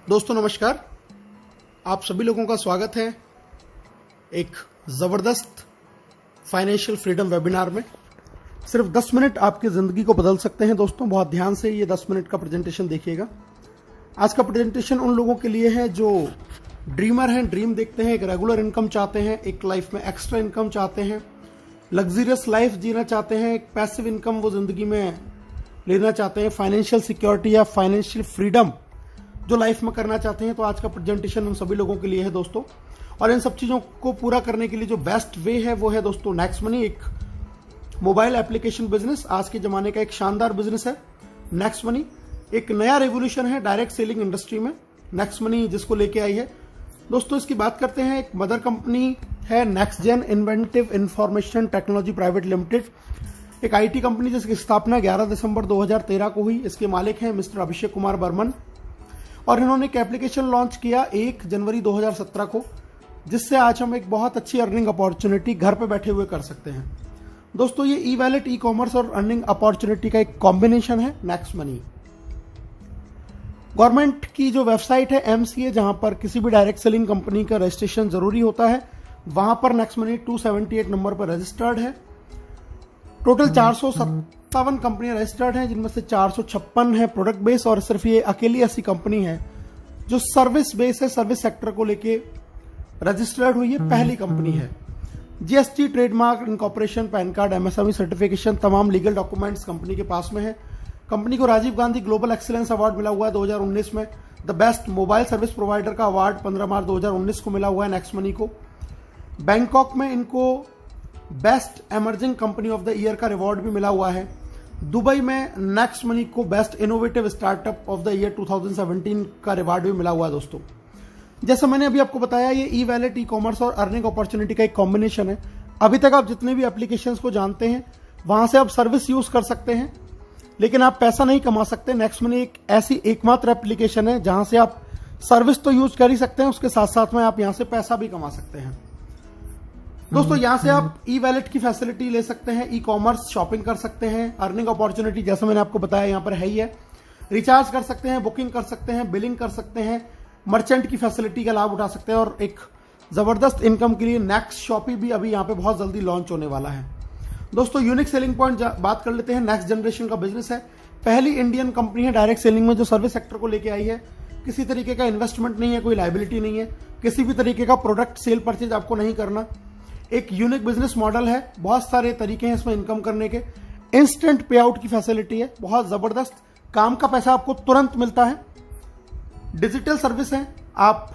दोस्तों नमस्कार, आप सभी लोगों का स्वागत है एक ज़बरदस्त फाइनेंशियल फ्रीडम वेबिनार में। सिर्फ 10 मिनट आपकी ज़िंदगी को बदल सकते हैं। दोस्तों बहुत ध्यान से ये 10 मिनट का प्रेजेंटेशन देखिएगा। आज का प्रेजेंटेशन उन लोगों के लिए है जो ड्रीमर हैं, ड्रीम देखते हैं, एक रेगुलर इनकम चाहते हैं, एक लाइफ में एक्स्ट्रा इनकम चाहते हैं, लग्जरियस लाइफ जीना चाहते हैं, एक पैसिव इनकम वो ज़िंदगी में लेना चाहते हैं, फाइनेंशियल सिक्योरिटी या फाइनेंशियल फ्रीडम जो लाइफ में करना चाहते हैं। तो आज का प्रेजेंटेशन उन सभी लोगों के लिए है दोस्तों। और इन सब चीज़ों को पूरा करने के लिए जो बेस्ट वे है वो है दोस्तों नेक्स्ट मनी, एक मोबाइल एप्लीकेशन बिजनेस। आज के ज़माने का एक शानदार बिजनेस है नेक्स्ट मनी। एक नया रेवोल्यूशन है डायरेक्ट सेलिंग इंडस्ट्री में नेक्स्ट मनी जिसको लेके आई है दोस्तों। इसकी बात करते हैं। एक मदर कंपनी है next gen inventive information technology private limited, एक आईटी कंपनी जिसकी स्थापना 11 दिसंबर 2013 को हुई। इसके मालिक हैं मिस्टर अभिषेक कुमार बर्मन और इन्होंने एक एप्लीकेशन लॉन्च किया 1 जनवरी 2017 को, जिससे आज हम एक बहुत अच्छी अर्निंग अपॉर्चुनिटी घर पे बैठे हुए कर सकते हैं दोस्तों। ये ई वैलेट, ई कॉमर्स और अर्निंग अपॉर्चुनिटी का एक कॉम्बिनेशन है नेक्स्ट मनी। गवर्नमेंट की जो वेबसाइट है MCA, जहां पर किसी भी डायरेक्ट सेलिंग कंपनी का रजिस्ट्रेशन जरूरी होता है, वहां पर नेक्स्ट मनी 278 नंबर पर रजिस्टर्ड है। टोटल 457 कंपनियां रजिस्टर्ड हैं, जिनमें से 456 है प्रोडक्ट बेस और सिर्फ ये अकेली ऐसी कंपनी है जो सर्विस बेस है, सर्विस सेक्टर को लेके रजिस्टर्ड हुई है, पहली कंपनी है। GST, trademark, incorporation, PAN card, MSME certification, तमाम लीगल डॉक्यूमेंट्स कंपनी के पास में है। कंपनी को Rajiv Gandhi global excellence award मिला हुआ है 2019 में। The best mobile service provider का अवार्ड 15 मार्च 2019 को मिला हुआ है नेक्स्ट मनी को। बैंकॉक में इनको best emerging company of the year का रिवॉर्ड भी मिला हुआ है। दुबई में नेक्स्ट मनी को best innovative startup of the year 2017 का रिवॉर्ड भी मिला हुआ है दोस्तों। जैसा मैंने अभी आपको बताया, ये ई वैलेट, ई कॉमर्स और अर्निंग अपॉर्चुनिटी का एक कॉम्बिनेशन है। अभी तक आप जितने भी एप्लीकेशंस को जानते हैं वहां से आप सर्विस यूज कर सकते हैं, लेकिन आप पैसा नहीं कमा सकते। नेक्स्ट मनी एक ऐसी एकमात्र एप्लीकेशन है जहां से आप सर्विस तो यूज कर ही सकते हैं, उसके साथ साथ में आप यहां से पैसा भी कमा सकते हैं दोस्तों। यहां से आप ई वैलेट की फैसिलिटी ले सकते हैं, ई कॉमर्स शॉपिंग कर सकते हैं, अर्निंग अपॉर्चुनिटी जैसे मैंने आपको बताया यहां पर है ही है, रिचार्ज कर सकते हैं, बुकिंग कर सकते हैं, बिलिंग कर सकते हैं, मर्चेंट की फैसिलिटी का लाभ उठा सकते हैं। और एक जबरदस्त इनकम के लिए नेक्स्ट शॉपी भी अभी यहां पे बहुत जल्दी लॉन्च होने वाला है दोस्तों। यूनिक सेलिंग पॉइंट बात कर लेते हैं। नेक्स्ट जनरेशन का बिजनेस है, पहली इंडियन कंपनी है डायरेक्ट सेलिंग में जो सर्विस सेक्टर को लेके आई है। किसी तरीके का इन्वेस्टमेंट नहीं है, कोई लायबिलिटी नहीं है, किसी भी तरीके का प्रोडक्ट सेल परचेज आपको नहीं करना। एक यूनिक बिजनेस मॉडल है, बहुत सारे तरीके हैं इसमें इनकम करने के। इंस्टेंट पे आउट की फैसिलिटी है, बहुत जबरदस्त, काम का पैसा आपको तुरंत मिलता है। डिजिटल सर्विस है, आप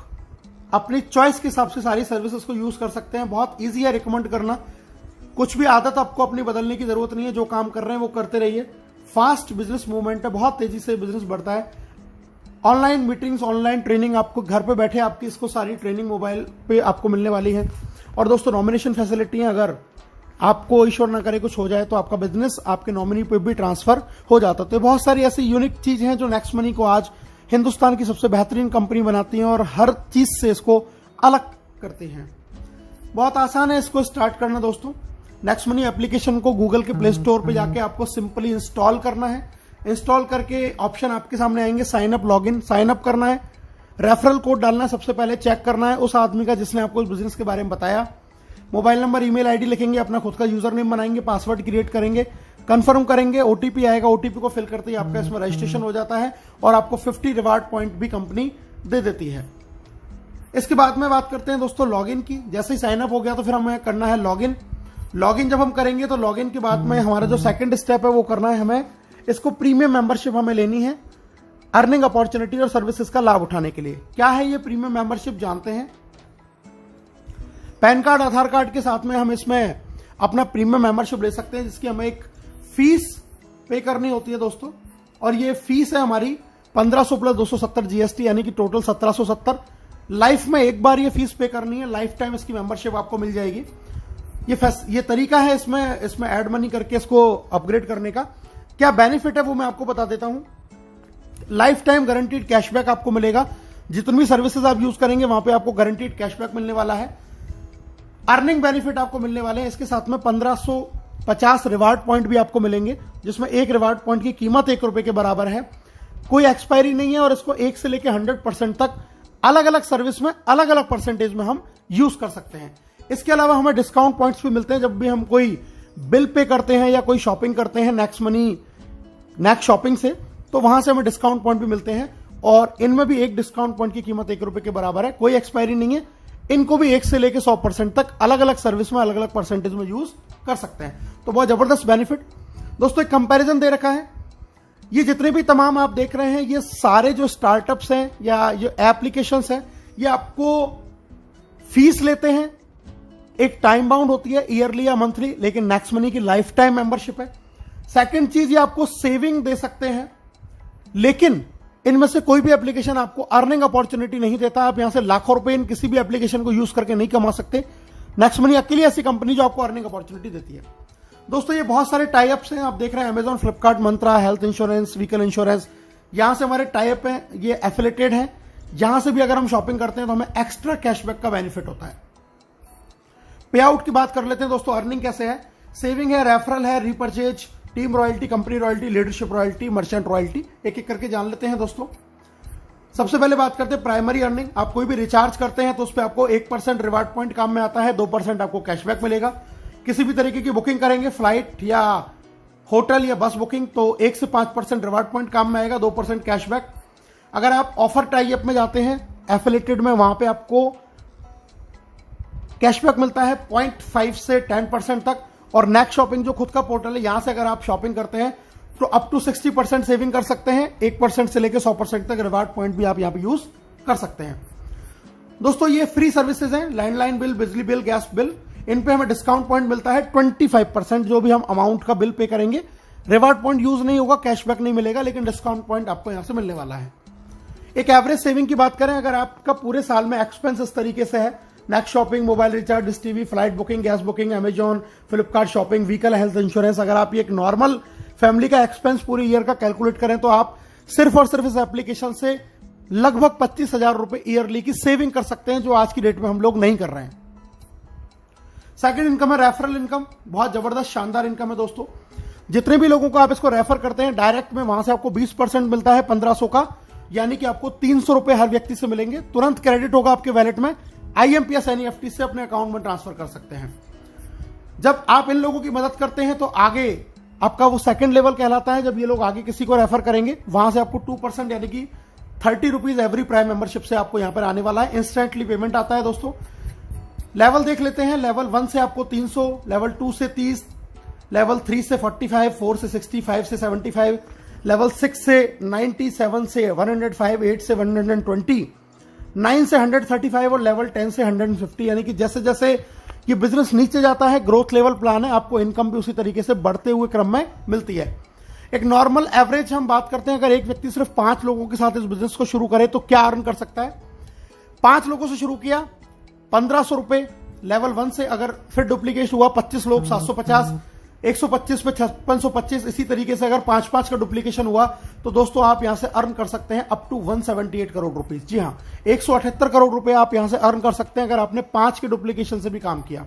अपनी चॉइस के हिसाब से सारी सर्विसेज को यूज कर सकते हैं। बहुत इजी है रिकमेंड करना, कुछ भी आदत आपको अपनी बदलने की जरूरत नहीं है, जो काम कर रहे हैं वो करते रहिए। फास्ट बिजनेस मूवमेंट है, बहुत तेजी से बिजनेस बढ़ता है। ऑनलाइन मीटिंग्स, ऑनलाइन ट्रेनिंग, आपको घर पे बैठे आपकी इसको सारी ट्रेनिंग मोबाइल पे आपको मिलने वाली है। और दोस्तों नॉमिनेशन फैसिलिटी है, अगर आपको ईश्वर ना करे कुछ हो जाए तो आपका बिजनेस आपके नॉमिनी पे भी ट्रांसफर हो जाता है। तो बहुत सारी ऐसी यूनिक चीज हैं जो नेक्स्ट मनी को आज हिंदुस्तान की सबसे बेहतरीन कंपनी बनाती हैं और हर चीज से इसको अलग करती हैं। बहुत आसान है इसको स्टार्ट करना दोस्तों। नेक्स्ट मनी एप्लीकेशन को गूगल के प्ले स्टोर पे जाके आपको सिंपली इंस्टॉल करना है। इंस्टॉल करके ऑप्शन आपके सामने आएंगे, sign up, log in, sign up करना है, रेफरल कोड डालना है, सबसे पहले चेक करना है उस आदमी का जिसने आपको इस बिजनेस के बारे में बताया। मोबाइल नंबर, ईमेल आईडी लिखेंगे, अपना खुद का यूजर नेम बनाएंगे, पासवर्ड क्रिएट करेंगे, कंफर्म करेंगे, OTP आएगा, OTP को फिल करते ही आपका इसमें रजिस्ट्रेशन हो जाता है और आपको 50 रिवार्ड पॉइंट भी कंपनी दे देती है। इसके बाद में बात करते हैं दोस्तों लॉगिन की। जैसे ही साइन अप हो गया तो फिर हमें करना है लॉगिन। लॉगिन जब हम करेंगे तो लॉगिन के बाद में हमारा जो सेकंड स्टेप है वो करना है हमें इसको प्रीमियम मेंबरशिप हमें लेनी है अर्निंग अपॉर्चुनिटी और सर्विसेज का लाभ उठाने के लिए। क्या है ये प्रीमियम मेंबरशिप जानते हैं। पैन कार्ड, आधार कार्ड के साथ में हम इसमें अपना प्रीमियम मेंबरशिप ले सकते हैं, जिसकी हमें एक फीस पे करनी होती है दोस्तों। और ये फीस है हमारी 1500 प्लस 270 GST, यानी कि टोटल 1770। लाइफ में एक बार ये फीस पे करनी है, लाइफ टाइम इसकी मेंबरशिप आपको मिल जाएगी। ये तरीका है इसमें ऐड मनी करके इसको अपग्रेड करने का। क्या बेनिफिट है वो मैं आपको बता देता हूं। लाइफ टाइम गारंटीड कैशबैक आपको मिलेगा, जितनी भी सर्विसेज आप यूज करेंगे वहां पे आपको गारंटीड कैशबैक मिलने वाला है। अर्निंग बेनिफिट आपको मिलने वाले हैं। इसके साथ में 1550 रिवार्ड पॉइंट भी आपको मिलेंगे, जिसमें एक रिवार्ड पॉइंट की कीमत ₹1 के बराबर है। कोई एक्सपायरी नहीं है और इसको 1 से लेकर 100% तक अलग अलग सर्विस में अलग अलग परसेंटेज में हम यूज कर सकते हैं। इसके अलावा हमें डिस्काउंट पॉइंट्स भी मिलते हैं जब भी हम कोई बिल पे करते हैं या कोई शॉपिंग करते हैं नेक्स्ट शॉपिंग से, तो वहां से हमें डिस्काउंट पॉइंट भी मिलते हैं और इनमें भी एक डिस्काउंट पॉइंट की कीमत 1 रुपए के बराबर है, कोई एक्सपायरी नहीं है। इनको भी 1 से लेकर 100% तक अलग अलग सर्विस में अलग अलग परसेंटेज में यूज कर सकते हैं। तो बहुत जबरदस्त बेनिफिट। दोस्तों एक कंपैरिजन दे रखा है, ये जितने भी तमाम आप देख रहे हैं ये सारे जो स्टार्टअप्स हैं या जो एप्लीकेशंस हैं ये आपको फीस लेते हैं, एक टाइम बाउंड होती है ईयरली या मंथली, लेकिन नेक्स्ट मनी की लाइफ टाइम मेंबरशिप है। सेकंड चीज, ये आपको सेविंग दे सकते हैं, लेकिन इनमें से कोई भी एप्लीकेशन आपको अर्निंग अपॉर्चुनिटी नहीं देता। आप यहां से लाखों रुपए इन किसी भी एप्लीकेशन को यूज करके नहीं कमा सकते। नेक्स्ट मनी अकेली ऐसी कंपनी जो आपको अर्निंग अपॉर्चुनिटी देती है। दोस्तों ये बहुत सारे टाई अप्स हैं, आप देख रहे हैं अमेजॉन, फ्लिपकार्ट, मंत्रा, हेल्थ इंश्योरेंस, व्हीकल इंश्योरेंस, यहां से हमारे टाई अप हैं, ये एफिलेटेड हैं। यहां से भी अगर हम शॉपिंग करते हैं तो हमें एक्स्ट्रा कैशबैक का बेनिफिट होता है। पे आउट की बात कर लेते हैं दोस्तों, अर्निंग कैसे है, सेविंग है, रेफरल है, repurchase, team royalty, company royalty, leadership royalty, merchant royalty, एक एक करके जान लेते हैं दोस्तों। सबसे पहले बात करते हैं प्राइमरी अर्निंग। आप कोई भी रिचार्ज करते हैं तो उस पर आपको 1% रिवार्ड पॉइंट काम में आता है, 2% आपको कैशबैक मिलेगा। किसी भी तरीके की बुकिंग करेंगे, फ्लाइट या होटल या बस बुकिंग, तो 1 से 5% रिवार्ड पॉइंट काम में आएगा, 2% कैशबैक। अगर आप ऑफर टाई अप में जाते हैं एफिलेटेड में, वहां पे आपको कैशबैक मिलता है 0.5 से 10% तक। और नेक्स्ट शॉपिंग जो खुद का पोर्टल है, यहां से अगर आप शॉपिंग करते हैं तो अप टू 60% सेविंग कर सकते हैं। 1% से लेकर 100% तक रिवार्ड पॉइंट भी आप यहां पे यूज कर सकते हैं। दोस्तों ये फ्री सर्विसेज हैं, लैंडलाइन बिल, बिजली बिल, गैस बिल, इन पे हमें डिस्काउंट पॉइंट मिलता है 25%। जो भी हम अमाउंट का बिल पे करेंगे, रिवार्ड पॉइंट यूज नहीं होगा, कैशबैक नहीं मिलेगा, लेकिन डिस्काउंट पॉइंट आपको यहां से मिलने वाला है। एक एवरेज सेविंग की बात करें, अगर आपका पूरे साल में एक्सपेंस इस तरीके से है, next shopping, mobile recharge, dish TV, flight booking, gas booking, Amazon, Flipkart shopping, vehicle, health insurance, अगर आप ये एक नॉर्मल फैमिली का एक्सपेंस पूरे ईयर का कैलकुलेट करें तो आप सिर्फ और सिर्फ इस एप्लीकेशन से लगभग 25,000 रुपए ईयरली की सेविंग कर सकते हैं, जो आज की डेट में हम लोग नहीं कर रहे हैं। सेकंड इनकम है रेफरल इनकम, बहुत जबरदस्त शानदार इनकम है दोस्तों। जितने भी लोगों को आप इसको रेफर करते हैं डायरेक्ट में, वहां से आपको 20% मिलता है 1500 का, यानी कि आपको 300 रुपए हर व्यक्ति से मिलेंगे, तुरंत क्रेडिट होगा आपके वैलेट में, IMPS NEFT से अपने अकाउंट में ट्रांसफर कर सकते हैं। जब आप इन लोगों की मदद करते हैं तो आगे आपका वो सेकंड लेवल कहलाता है। जब ये लोग आगे किसी को रेफर करेंगे, वहां से आपको 2% यानी कि 30 रुपीज एवरी प्राइम मेंबरशिप से आपको यहां पर आने वाला है। इंस्टेंटली पेमेंट आता है दोस्तों। लेवल देख लेते हैं, लेवल 1 से आपको 300, लेवल 2 से 30, लेवल 3 से 45, 4 से 60, 5 से 75, लेवल 6 से 90, 7 से 105, 8 से 120, 9 से 135 और लेवल 10 से 150। यानी कि जैसे जैसे ये बिजनेस नीचे जाता है, ग्रोथ लेवल प्लान है, आपको इनकम भी उसी तरीके से बढ़ते हुए क्रम में मिलती है। एक नॉर्मल एवरेज हम बात करते हैं, अगर एक व्यक्ति सिर्फ 5 लोगों के साथ इस बिजनेस को शुरू करे तो क्या अर्न कर सकता है। 5 लोगों से शुरू किया, 1500 रुपए लेवल 1 से, अगर फिर डुप्लीकेट हुआ 25 लोग 750, 125 पे 5625, इसी तरीके से अगर 5-5 का डुप्लीकेशन हुआ तो दोस्तों आप यहां से अर्न कर सकते हैं अप टू 178 करोड़ रुपीस। जी हां, 178 करोड़ रुपए आप यहां से अर्न कर सकते हैं अगर आपने 5 के डुप्लीकेशन से भी काम किया।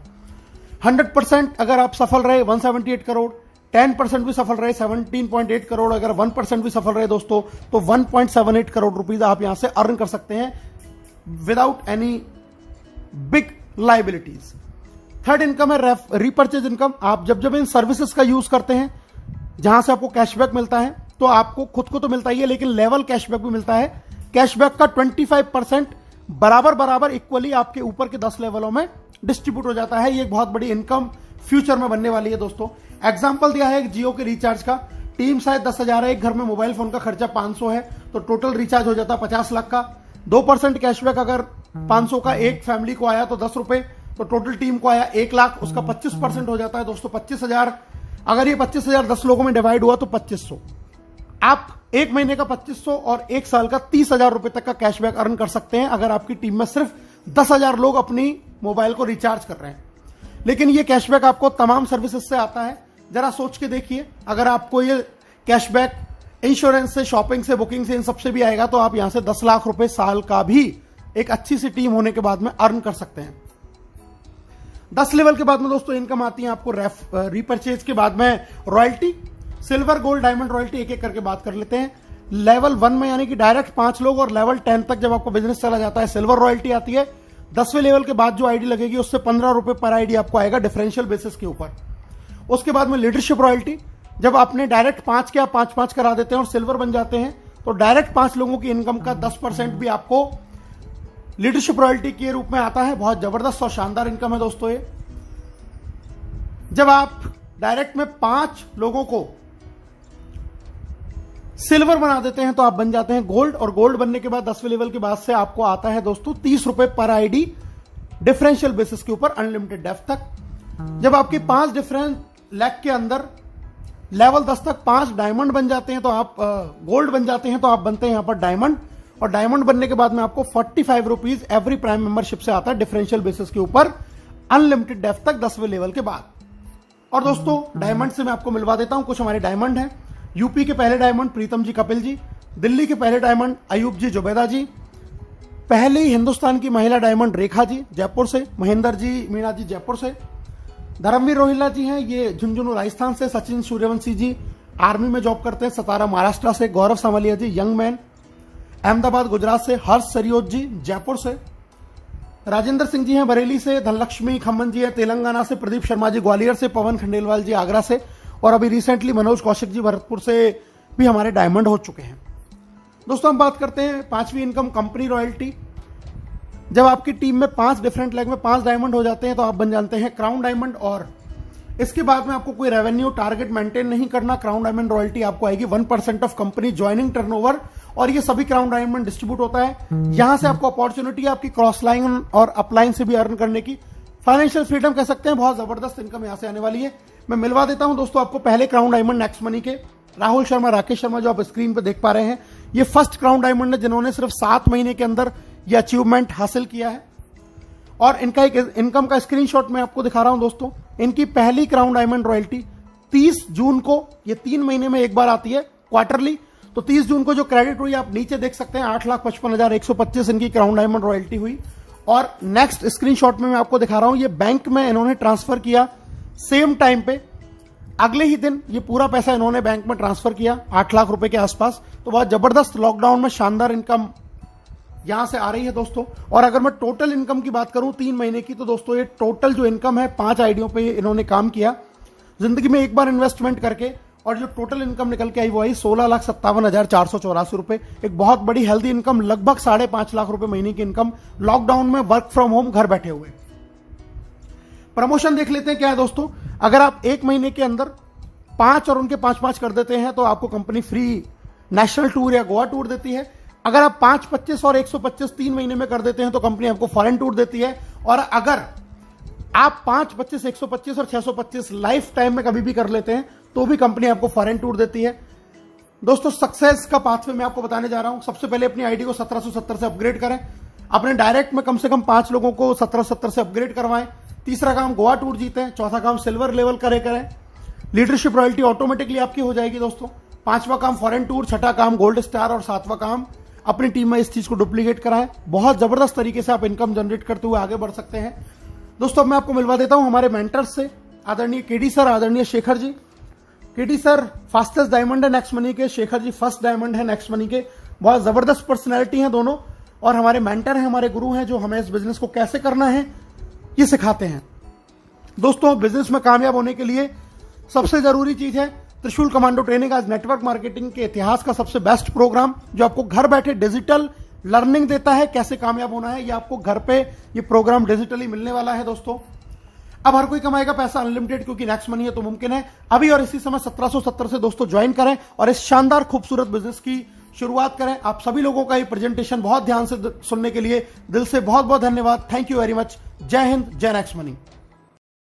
100% अगर आप सफल रहे 178 करोड़, 10% भी सफल रहे 17.8 करोड़, अगर 1% भी सफल रहे दोस्तों तो 1.78 करोड़ रुपीस आप यहां से अर्न कर सकते हैं without any big liabilities. Third income है रीपर्चेज इनकम। आप जब जब इन सर्विसेज का यूज करते हैं, जहां से आपको कैशबैक मिलता है, तो आपको खुद को तो मिलता ही है, लेकिन लेवल कैशबैक भी मिलता है। कैशबैक का 25% बराबर इक्वली आपके ऊपर के 10 लेवलों में डिस्ट्रीब्यूट हो जाता है। ये एक बहुत बड़ी इनकम फ्यूचर में बनने वाली है दोस्तों। एग्जाम्पल दिया है एक जियो के रिचार्ज का, टीम शायद 10,000 है, एक घर में मोबाइल फोन का खर्चा 500 है, तो टोटल रिचार्ज हो जाता है 50 लाख का। 2% कैशबैक अगर 500 का एक फैमिली को आया तो 10 रुपए, तो टोटल टीम को आया 1 लाख, उसका 25% हो जाता है दोस्तों 25,000। अगर ये 25,000 10 लोगों में डिवाइड हुआ तो 2500। आप एक महीने का 2500 और एक साल का 30,000 रुपए तक का कैशबैक अर्न कर सकते हैं अगर आपकी टीम में सिर्फ 10,000 लोग अपनी मोबाइल को रिचार्ज कर रहे हैं। लेकिन ये कैशबैक आपको तमाम सर्विसेज से आता है। जरा सोच के देखिए, अगर आपको ये कैशबैक इंश्योरेंस से, शॉपिंग से, बुकिंग से, इन सबसे भी आएगा तो आप यहां से 10 लाख रुपए साल का भी एक अच्छी सी टीम होने के बाद में अर्न कर सकते हैं। 10 लेवल के बाद में दोस्तों इनकम आती है आपको रीपरचेज के बाद में royalty, silver, gold, diamond royalty, एक एक करके बात कर लेते हैं। लेवल 1 में यानी कि डायरेक्ट 5 लोग, और लेवल 10 तक जब आपका बिजनेस चला जाता है सिल्वर रॉयल्टी आती है। 10वें लेवल के बाद जो आईडी लगेगी उससे 15 रुपए पर आईडी आपको आएगा डिफरेंशियल बेसिस के ऊपर। उसके बाद में लीडरशिप रॉयल्टी, जब आपने डायरेक्ट 5 के आप 5-5 करा देते हैं और सिल्वर बन जाते हैं तो डायरेक्ट 5 लोगों की इनकम का 10% भी आपको लीडरशिप रॉयल्टी के रूप में आता है। बहुत जबरदस्त और शानदार इनकम है दोस्तों ये। जब आप डायरेक्ट में 5 लोगों को सिल्वर बना देते हैं तो आप बन जाते हैं गोल्ड, और गोल्ड बनने के बाद 10वें लेवल के बाद से आपको आता है दोस्तों 30 रुपए पर आईडी डिफरेंशियल बेसिस के ऊपर अनलिमिटेड डेप्थ तक। जब आपके 5 डिफरेंट लेग के अंदर लेवल 10 तक 5 डायमंड बन जाते हैं तो आप गोल्ड बन जाते हैं तो आप बनते हैं यहां पर डायमंड, और डायमंड बनने के बाद में आपको 45 रुपीज एवरी प्राइम मेंबरशिप से आता है डिफरेंशियल बेसिस के ऊपर अनलिमिटेड डेप्थ तक 10वें लेवल के बाद। और दोस्तों डायमंड से मैं आपको मिलवा देता हूं कुछ हमारे डायमंड हैं। यूपी के पहले डायमंड प्रीतम जी कपिल जी, दिल्ली के पहले डायमंड अयूब जी जुबैदा जी, पहली हिंदुस्तान की महिला डायमंड रेखा जी जयपुर से, महेंद्र जी मीणा जी जयपुर से, धर्मवीर रोहिल्ला जी हैं ये झुंझुनू राजस्थान से, सचिन सूर्यवंशी जी आर्मी में जॉब करते हैं सतारा महाराष्ट्र से, गौरव सावलिया जी यंग मैन अहमदाबाद गुजरात से, हर्ष सरियोत जी जयपुर से, राजेंद्र सिंह जी हैं बरेली से, धनलक्ष्मी खम्मन जी हैं तेलंगाना से, प्रदीप शर्मा जी ग्वालियर से, पवन खंडेलवाल जी आगरा से, और अभी रिसेंटली मनोज कौशिक जी भरतपुर से भी हमारे डायमंड हो चुके हैं। दोस्तों हम बात करते हैं 5वीं इनकम कंपनी रॉयल्टी। जब आपकी टीम में 5 डिफरेंट लेग में 5 डायमंड हो जाते हैं तो आप बन जाते हैं क्राउन डायमंड, और इसके बाद में आपको कोई रेवेन्यू टारगेट मेंटेन नहीं करना। क्राउन डायमंड रॉयल्टी आपको आएगी 1% ऑफ कंपनी ज्वाइनिंग टर्नओवर, और ये सभी क्राउन डायमंड डिस्ट्रीब्यूट होता है। यहां से आपको अपॉर्चुनिटी आपकी क्रॉस लाइन और अपलाइन से भी अर्न करने की, फाइनेंशियल फ्रीडम कह सकते हैं। बहुत जबरदस्त इनकम यहां से आने वाली है। मैं मिलवा देता हूं दोस्तों आपको पहले क्राउन डायमंड नेक्स्ट मनी के राहुल शर्मा राकेश शर्मा जो आप स्क्रीन पे देख पा रहे हैं, ये फर्स्ट क्राउन डायमंड है जिन्होंने सिर्फ 7 महीने के अंदर ये अचीवमेंट हासिल किया है। और इनका एक इनकम का स्क्रीनशॉट मैं आपको दिखा रहा हूं दोस्तों। इनकी पहली क्राउन डायमंड रॉयल्टी 30 जून को, ये 3 महीने में एक बार आती है क्वार्टरली, तो 30 जून को जो क्रेडिट हुई आप नीचे देख सकते हैं 8,55,125 इनकी क्राउन डायमंड रॉयल्टी हुई। और नेक्स्ट स्क्रीनशॉट में मैं आपको दिखा रहा हूं, ये बैंक में इन्होंने ट्रांसफर किया सेम टाइम पे, अगले ही दिन ये पूरा पैसा इन्होंने बैंक में ट्रांसफर किया 8 लाख रुपए के आसपास। तो बहुत जबरदस्त लॉकडाउन में शानदार इनकम यहां से आ रही है दोस्तों। और अगर मैं टोटल इनकम की बात करूं 3 महीने की, तो दोस्तों ये टोटल जो इनकम है 5 आईडियों पे इन्होंने काम किया जिंदगी में एक बार इन्वेस्टमेंट करके, और जो टोटल इनकम निकल के आई वो आई 16,57,484 रुपए। एक बहुत बड़ी हेल्दी इनकम, लगभग 5.5 लाख रुपए महीने की इनकम लॉकडाउन में वर्क फ्रॉम होम घर बैठे हुए। प्रमोशन देख लेते हैं क्या है दोस्तों। अगर आप 1 महीने के अंदर 5 और उनके 5-5 कर देते हैं तो आपको कंपनी फ्री नेशनल टूर या गोवा टूर देती है। अगर आप 5, 25 और 125 3 महीने में कर देते हैं तो कंपनी आपको फॉरेन टूर देती है। और अगर आप 5, 25, 125 और 625 लाइफ टाइम में कभी भी कर लेते हैं तो भी कंपनी आपको फॉरेन टूर देती है। दोस्तों सक्सेस का पाथवे मैं आपको बताने जा रहा हूं। सबसे पहले अपनी आईडी को 1770 से अपग्रेड करें, अपने डायरेक्ट में कम से कम 5 लोगों को 1770 से अपग्रेड करवाएं। तीसरा काम गोवा टूर जीतें। चौथा काम सिल्वर लेवल करें। लीडरशिप रॉयल्टी ऑटोमेटिकली आपकी हो जाएगी दोस्तों। 5वां काम फॉरेन टूर, 6ठा काम गोल्ड स्टार, और 7वां काम अपनी टीम में इस चीज को डुप्लीकेट कराएं। बहुत जबरदस्त तरीके से आप इनकम जनरेट करते हुए आगे बढ़ सकते हैं दोस्तों। मैं आपको मिलवा देता हूं हमारे मेंटर्स से, आदरणीय केडी सर, आदरणीय Shekhar ji. KD sir fastest diamond है नेक्स्ट मनी के, शेखर जी फर्स्ट डायमंड है नेक्स्ट मनी के। बहुत जबरदस्त पर्सनैलिटी हैं दोनों, और हमारे मेंटर हैं, हमारे गुरु हैं जो हमें इस बिजनेस को कैसे करना है ये सिखाते हैं। दोस्तों बिजनेस में कामयाब होने के लिए सबसे जरूरी चीज है त्रिशूल कमांडो ट्रेनिंग। आज नेटवर्क मार्केटिंग के इतिहास का सबसे बेस्ट प्रोग्राम जो आपको घर बैठे डिजिटल लर्निंग देता है कैसे कामयाब होना है। ये आपको घर पे ये प्रोग्राम डिजिटली मिलने वाला है दोस्तों। अब हर कोई कमाएगा पैसा अनलिमिटेड, क्योंकि नेक्स्ट मनी है तो मुमकिन है। अभी और इसी समय 1770 से दोस्तों ज्वाइन करें और इस शानदार खूबसूरत बिजनेस की शुरुआत करें। आप सभी लोगों का ये प्रेजेंटेशन बहुत ध्यान से सुनने के लिए दिल से बहुत बहुत धन्यवाद। Thank you very much. जय हिंद, जय नेक्स्ट मनी।